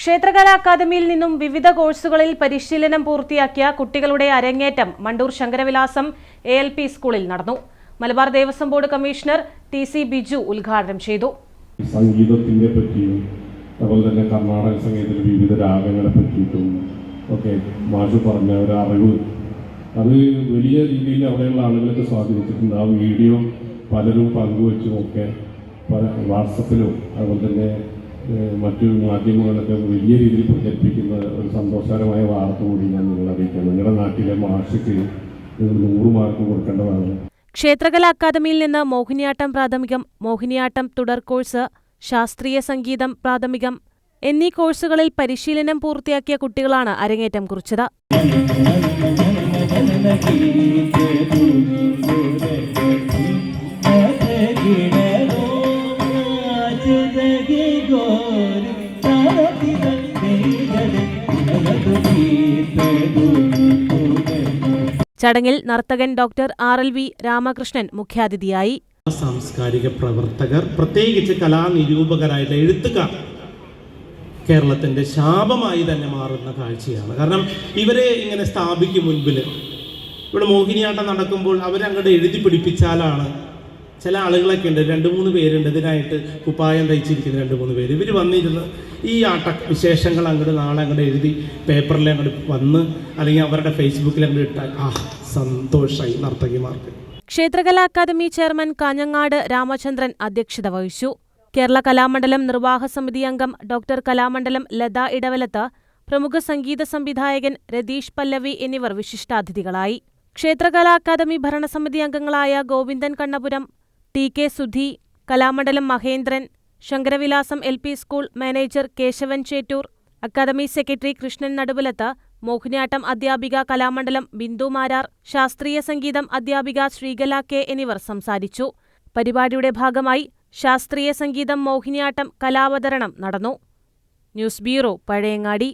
ക്ഷേത്രകലാ അക്കാദമിയിൽ നിന്നും വിവിധ കോഴ്സുകളിൽ പരിശീലനം പൂർത്തിയാക്കിയ കുട്ടികളുടെ അരങ്ങേറ്റം മണ്ടൂർ ശങ്കരവിലാസം ALP സ്കൂളിൽ നടന്നു. Malabar Devaswom board commissioner TC Biju ഉദ്ഘാടനം ചെയ്തു. സംഗീതത്തിനെ പറ്റിയും അതുപോലെ തന്നെ കർണാടക സംഗീതത്തിലെ വിവിധ രാഗങ്ങളെ പറ്റിയിട്ടും ഒക്കെ മാഷ് പറഞ്ഞ ഒരു അറിവ് അത് വലിയ രീതിയിൽ അവിടെയുള്ള ആളുകളൊക്കെ സ്വാധീനിച്ചിട്ടുണ്ട്. ആ വീഡിയോ പലരും പങ്കുവെച്ചും ഒക്കെ വാട്സപ്പിലും അതുപോലെ തന്നെ മറ്റു മാധ്യമങ്ങളൊക്കെ വലിയ രീതിയിൽ പ്രചരിപ്പിക്കുന്ന ഒരു സന്തോഷകരമായ വാർത്ത കൂടി ഞാൻ നിങ്ങളെ അറിയിക്കാം. നിങ്ങളുടെ നാട്ടിലെ മാഷയ്ക്ക് നിങ്ങൾ 100 മാർക്ക് കൊടുക്കേണ്ടതാണ്. ക്ഷേത്രകലാ അക്കാദമിയിൽ നിന്ന് മോഹിനിയാട്ടം പ്രാഥമികം, മോഹിനിയാട്ടം തുടർ കോഴ്സ്, ശാസ്ത്രീയ സംഗീതം പ്രാഥമികം എന്നീ കോഴ്സുകളിൽ പരിശീലനം പൂർത്തിയാക്കിയ കുട്ടികളാണ് അരങ്ങേറ്റം കുറിച്ചത്. ചടങ്ങിൽ നർത്തകൻ ഡോക്ടർ RLV രാമകൃഷ്ണൻ മുഖ്യാതിഥിയായി. സാംസ്കാരിക പ്രവർത്തകർ, പ്രത്യേകിച്ച് കലാനിരൂപകരായിട്ടുള്ള എഴുത്തുകാർ കേരളത്തിന്റെ ശാപമായി തന്നെ മാറുന്ന കാഴ്ചയാണ്. കാരണം ഇവരെ ഇങ്ങനെ സ്ഥാപിക്കും മുൻപിൽ ഇവിടെ മോഹിനിയാട്ടം നടക്കുമ്പോൾ അവരങ്ങോട്ട് എഴുതി പിടിപ്പിച്ചാലാണ്. ചില ആളുകളൊക്കെ ഉണ്ട്, 2-3 പേരുണ്ട് ഇതിനായിട്ട് കുപ്പായം തയ്ച്ചിരിക്കുന്ന 2-3 പേര്. ഇവർ വന്നിരുന്ന് ഈ വിശേഷങ്ങൾ അങ്ങോട്ട് നാളെ അങ്ങോട്ട് എഴുതി പേപ്പറിൽ അങ്ങോട്ട് വന്ന് അല്ലെങ്കിൽ അവരുടെ ഫേസ്ബുക്കിൽ അങ്ങോട്ട് ഇട്ടാൽ സന്തോഷമായി നർത്തകിമാർക്ക്. ക്ഷേത്രകലാ അക്കാദമി ചെയർമാൻ കാഞ്ഞങ്ങാട് രാമചന്ദ്രൻ അധ്യക്ഷത വഹിച്ചു. കേരള കലാമണ്ഡലം നിർവാഹക സമിതി അംഗം ഡോക്ടർ കലാമണ്ഡലം ലത ഇടവലത്ത്, പ്രമുഖ സംഗീത സംവിധായകൻ രതീഷ് പല്ലവി എന്നിവർ വിശിഷ്ടാതിഥികളായി. ക്ഷേത്രകലാ അക്കാദമി ഭരണസമിതി അംഗങ്ങളായ Govindan Kannapuram, TK Sudhi, Kalamandalam Mahendran, Sankaravilasam LP school manager Kesavan Chettoor, academy secretary Krishnan Naduvalath, Mohiniyattam അധ്യാപിക കലാമണ്ഡലം ബിന്ദു മാരാർ, ശാസ്ത്രീയ സംഗീതം അധ്യാപിക ശ്രീകല K എന്നിവർ സംസാരിച്ചു. പരിപാടിയുടെ ഭാഗമായി ശാസ്ത്രീയ സംഗീതം മോഹിനിയാട്ടം കലാവതരണം നടന്നു. News bureau, Pazhayangadi.